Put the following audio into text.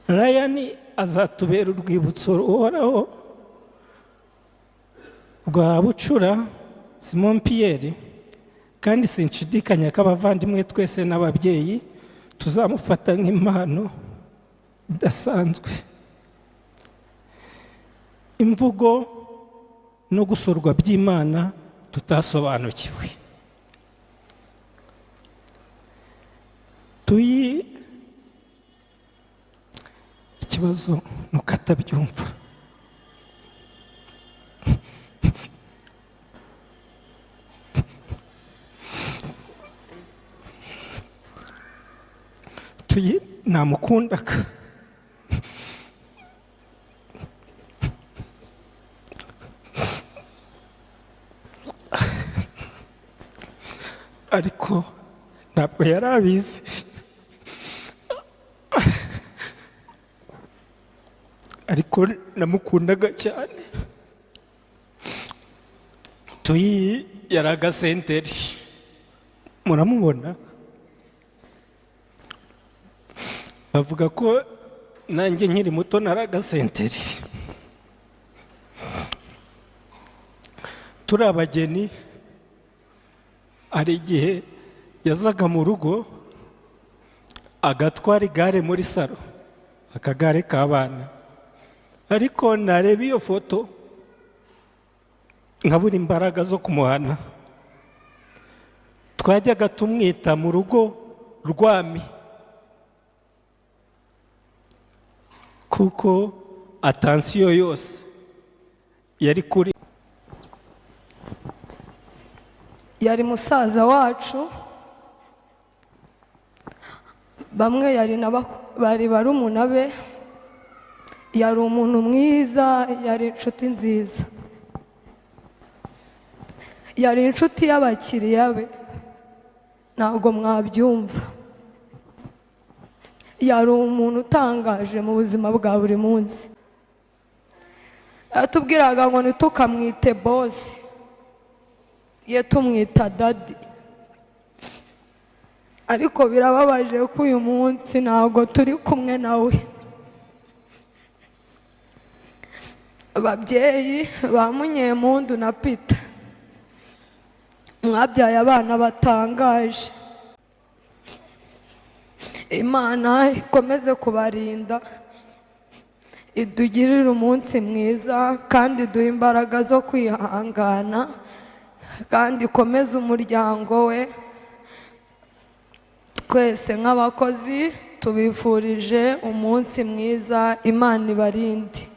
Ryan azatubera urwibutso ruhoraho rwa Bucura Simon Pierre, kandi sinshidikanya ko abavandimwe twese n'ababyeyi tuzamufata nk'impano idasanzwe. Imvugo no gusurwa by'Imana tutasobanukiwe. Ikibazo nuko atabyumva. Namukundaga, ariko ntabwo yari abizi. Ariko namukundaga cyane. Yari agasenteri, muramubona. Bavuga ko nanjye nkiri muto nari agasenteri. Turi abageni, hari igihe yazaga mu rugo agatwara igare muri salo, akagare k'abana. Ariko nareba iyo foto nkabura imbaraga zo kumuhana. Twajyaga tumwita mu rugo Rwami, kuko atansiyo yose yari kuri. Yari musaza wacu, bamwe bari barumuna be. Yari umuntu mwiza, yari inshuti nziza, yari inshuti y'abakiriya be, ntabwo mwabyumva. Yari umuntu utangaje mu buzima bwa buri munsi. Yatubwiraga ngo ntitukamwite bosi, ye tumwita dadi. Ariko birababaje ko uyu munsi ntabwo turi kumwe nawe. Ababyeyi ba Munyempundu na Peter, mwabyaye abana batangaje. Imana ikomeze kubarinda, idugirire umunsi mwiza, kandi duhe imbaraga zo kwihangana, kandi ikomeze umuryango we. Twese nk'abakozi tubifurije umunsi mwiza, Imana ibarinde.